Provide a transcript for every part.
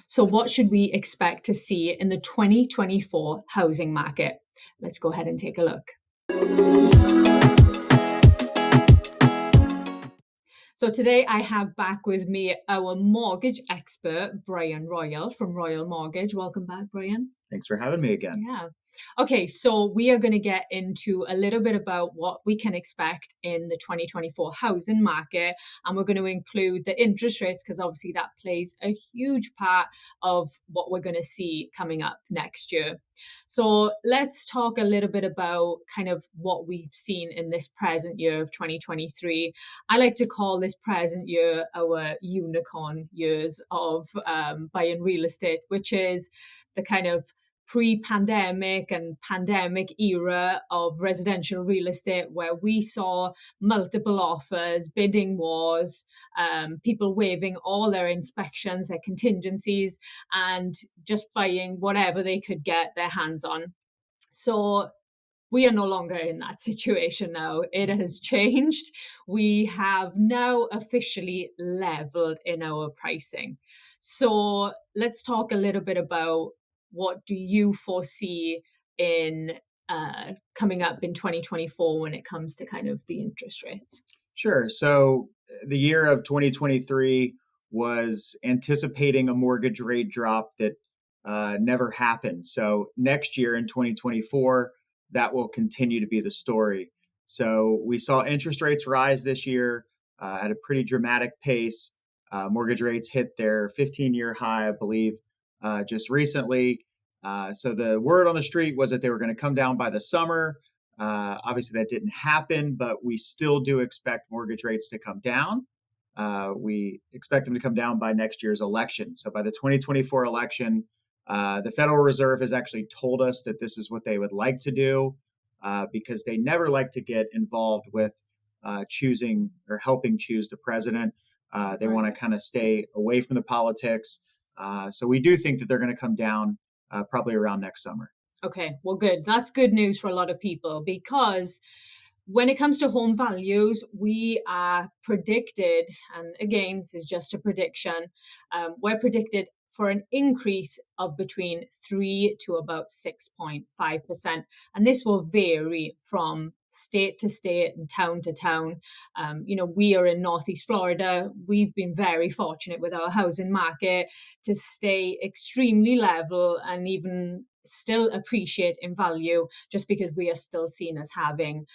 So, what should we expect to see in the 2024 housing market? Let's go ahead and take a look. So, today I have back with me our mortgage expert, Brian Royal from Royal Mortgage. Welcome back, Brian. Thanks for having me again. Yeah. Okay, so we are going to get into a little bit about what we can expect in the 2024 housing market. And we're going to include the interest rates because obviously that plays a huge part of what we're going to see coming up next year. So let's talk a little bit about kind of what we've seen in this present year of 2023. I like to call this present year our unicorn years of buying real estate, which is the kind of pre-pandemic and pandemic era of residential real estate where we saw multiple offers, bidding wars, people waiving all their inspections, their contingencies, and just buying whatever they could get their hands on. So we are no longer in that situation now. It has changed. We have now officially leveled in our pricing. So let's talk a little bit about what do you foresee in coming up in 2024 when it comes to kind of the interest rates? Sure. So the year of 2023 was anticipating a mortgage rate drop that never happened. So next year in 2024, that will continue to be the story. So we saw interest rates rise this year at a pretty dramatic pace. Mortgage rates hit their 15-year high, I believe, just recently. So the word on the street was that they were going to come down by the summer. Obviously, that didn't happen, but we still do expect mortgage rates to come down. We expect them to come down by next year's election. So by the 2024 election, the Federal Reserve has actually told us that this is what they would like to do because they never like to get involved with choosing or helping choose the president. They want to kind of stay away from the politics. So we do think that they're going to come down probably around next summer. Okay, well, good. That's good news for a lot of people because when it comes to home values, we are predicted, and again, this is just a prediction, we're predicted for an increase of between 3 to about 6.5%. And this will vary from state to state and town to town. We are in Northeast Florida. We've been very fortunate with our housing market to stay extremely level and even still appreciate in value just because we are still seen as having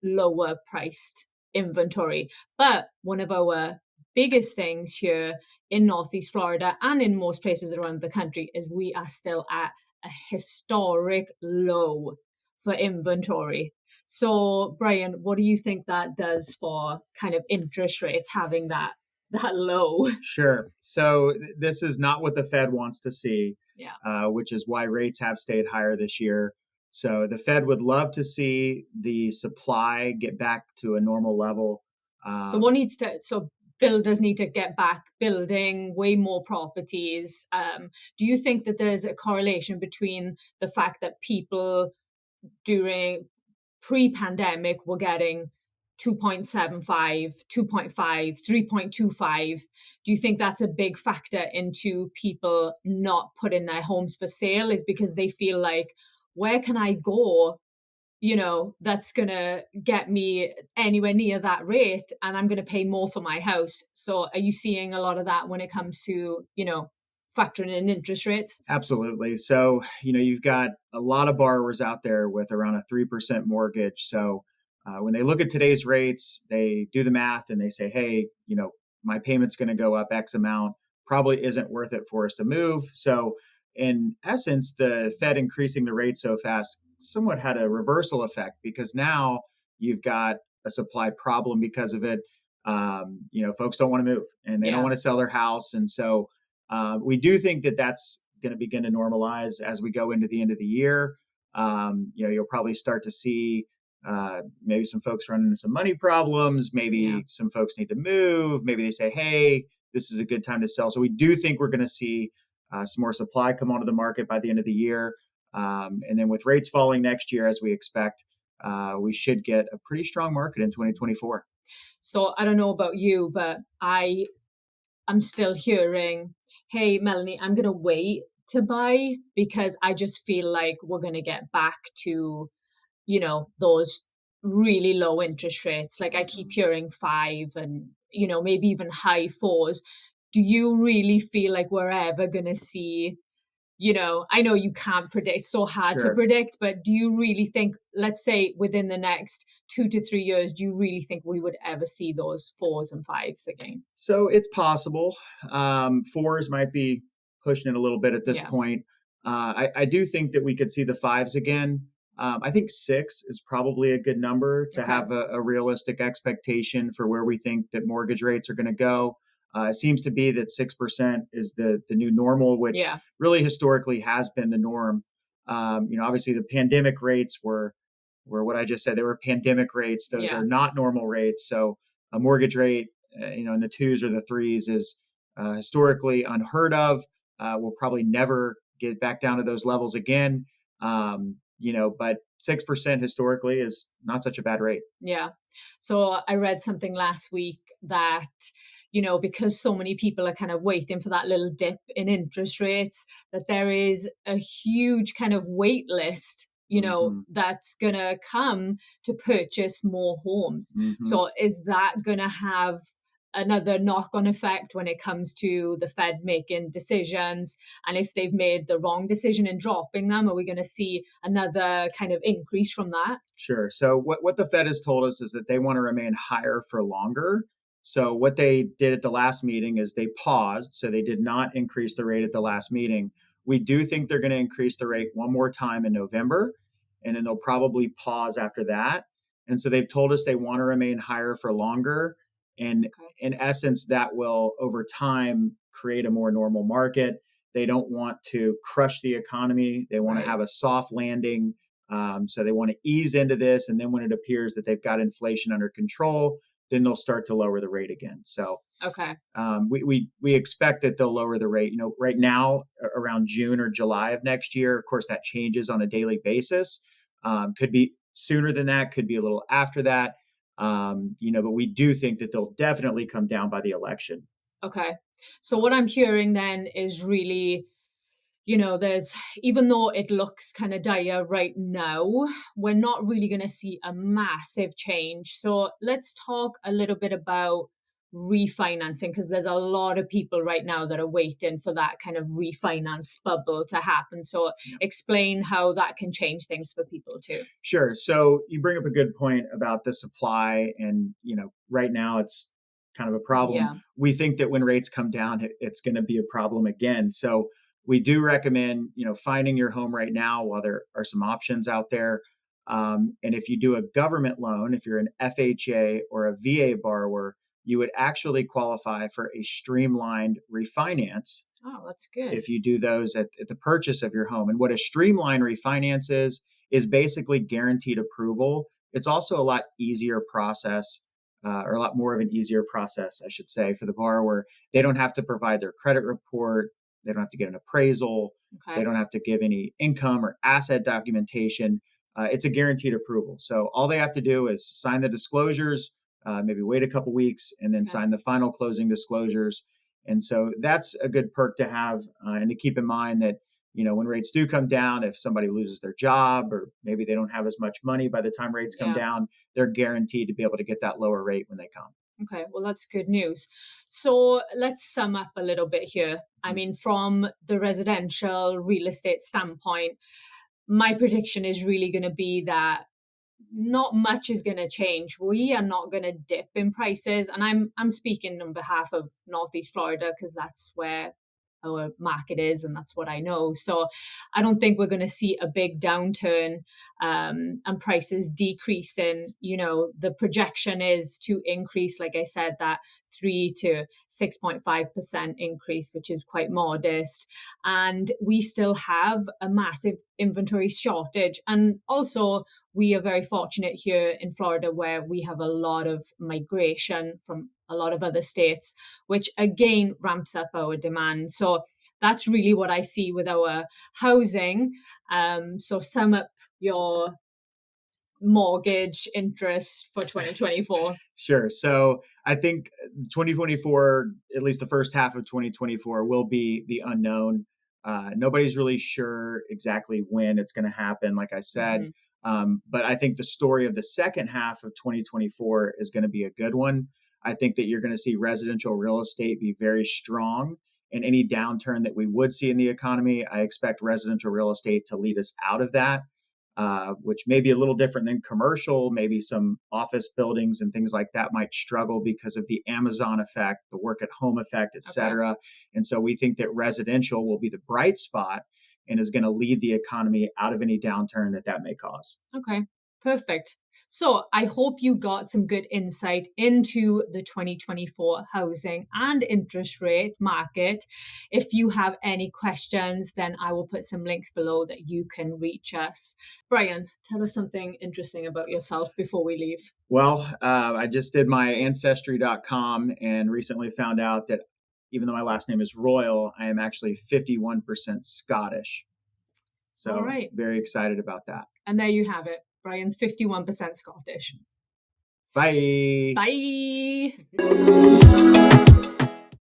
lower priced inventory. But one of our biggest things here in Northeast Florida and in most places around the country is we are still at a historic low for inventory. So, Brian, what do you think that does for kind of interest rates having that low? Sure. So this is not what the Fed wants to see, Yeah. which is why rates have stayed higher this year. So the Fed would love to see the supply get back to a normal level. So builders need to get back building way more properties. Do you think that there's a correlation between the fact that people during pre-pandemic were getting 2.75, 2.5, 3.25? Do you think that's a big factor into people not putting their homes for sale is because they feel like, where can I go that's going to get me anywhere near that rate and I'm going to pay more for my house? So are you seeing a lot of that when it comes to, factoring in interest rates? Absolutely. So, you've got a lot of borrowers out there with around a 3% mortgage. So when they look at today's rates, they do the math and they say, hey, my payment's going to go up X amount, probably isn't worth it for us to move. So in essence, the Fed increasing the rate so fast somewhat had a reversal effect because now you've got a supply problem because of it. Folks don't want to move and they don't want to sell their house. And so we do think that that's going to begin to normalize as we go into the end of the year. You'll probably start to see maybe some folks run into some money problems. Maybe some folks need to move. Maybe they say, hey, this is a good time to sell. So we do think we're going to see some more supply come onto the market by the end of the year. And then with rates falling next year, as we expect, we should get a pretty strong market in 2024. So I don't know about you, but I I'm still hearing, hey, Melanie, I'm going to wait to buy because I just feel like we're going to get back to, those really low interest rates. Like I keep Mhm. hearing five and, maybe even high fours. Do you really feel like we're ever going to see, I know you can't predict, it's so hard to Sure. predict, but do you really think, let's say within the next 2 to 3 years, do you really think we would ever see those fours and fives again? So it's possible. Fours might be pushing it a little bit at this Yeah. point. I do think that we could see the fives again. I think six is probably a good number to Okay. have a realistic expectation for where we think that mortgage rates are going to go. It seems to be that 6% is the new normal, which Yeah. really historically has been the norm. Obviously the pandemic rates were what I just said. They were pandemic rates. Those are Yeah. not normal rates. So a mortgage rate, in the twos or the threes is historically unheard of. We'll probably never get back down to those levels again. But 6% historically is not such a bad rate. Yeah. So I read something last week that, because so many people are kind of waiting for that little dip in interest rates, that there is a huge kind of wait list, Hmm. that's going to come to purchase more homes. Hmm. So is that going to have another knock-on effect when it comes to the Fed making decisions? And if they've made the wrong decision in dropping them, are we going to see another kind of increase from that? Sure. So what the Fed has told us is that they want to remain higher for longer. So what they did at the last meeting is they paused. So they did not increase the rate at the last meeting. We do think they're going to increase the rate one more time in November, and then they'll probably pause after that. And so they've told us they want to remain higher for longer. And Okay. in essence, that will over time create a more normal market. They don't want to crush the economy. They want to Right. have a soft landing, so they want to ease into this, and then when it appears that they've got inflation under control, then they'll start to lower the rate again. So Okay. we expect that they'll lower the rate. Right now around June or July of next year. Of course, that changes on a daily basis. Could be sooner than that. Could be a little after that. But we do think that they'll definitely come down by the election. Okay. So what I'm hearing then is really, there's, even though it looks kind of dire right now, we're not really going to see a massive change. So let's talk a little bit about refinancing, because there's a lot of people right now that are waiting for that kind of refinance bubble to happen. So explain how that can change things for people too. Sure. So you bring up a good point about the supply, and right now it's kind of a problem. Yeah. We think that when rates come down, it's going to be a problem again. So we do recommend finding your home right now while there are some options out there. And if you do a government loan, if you're an FHA or a VA borrower, you would actually qualify for a streamlined refinance Oh, that's good. if you do those at the purchase of your home. And what a streamlined refinance is basically guaranteed approval. It's also a lot easier process, or a lot more of an easier process, I should say, for the borrower. They don't have to provide their credit report. They don't have to get an appraisal. They Okay. don't have to give any income or asset documentation. It's a guaranteed approval. So all they have to do is sign the disclosures, maybe wait a couple weeks, and then Okay. sign the final closing disclosures. And so that's a good perk to have, and to keep in mind that when rates do come down, if somebody loses their job or maybe they don't have as much money by the time rates come Yeah. down, they're guaranteed to be able to get that lower rate when they come. Okay, well, that's good news. So let's sum up a little bit here. I Mhm. mean, from the residential real estate standpoint, my prediction is really going to be that not much is going to change. We are not going to dip in prices, and I'm speaking on behalf of Northeast Florida because that's where our market is, and that's what I know. So I don't think we're going to see a big downturn, and prices decreasing. The projection is to increase, like I said, that 3 to 6.5% increase, which is quite modest. And we still have a massive inventory shortage. And also, we are very fortunate here in Florida where we have a lot of migration from a lot of other states, which again ramps up our demand. So that's really what I see with our housing. So sum up your mortgage interest for 2024? Sure. So I think 2024, at least the first half of 2024, will be the unknown. Nobody's really sure exactly when it's going to happen, like I said. Mm-hmm. But I think the story of the second half of 2024 is going to be a good one. I think that you're going to see residential real estate be very strong. In any downturn that we would see in the economy, I expect residential real estate to lead us out of that, which may be a little different than commercial. Maybe some office buildings and things like that might struggle because of the Amazon effect, the work at home effect, et Okay. cetera. And so we think that residential will be the bright spot and is going to lead the economy out of any downturn that may cause. Okay, perfect. So I hope you got some good insight into the 2024 housing and interest rate market. If you have any questions, then I will put some links below that you can reach us. Brian, tell us something interesting about yourself before we leave. Well, I just did my ancestry.com and recently found out that even though my last name is Royal, I am actually 51% Scottish. All So right. very excited about that. And there you have it. Brian's 51% Scottish. Bye. Bye.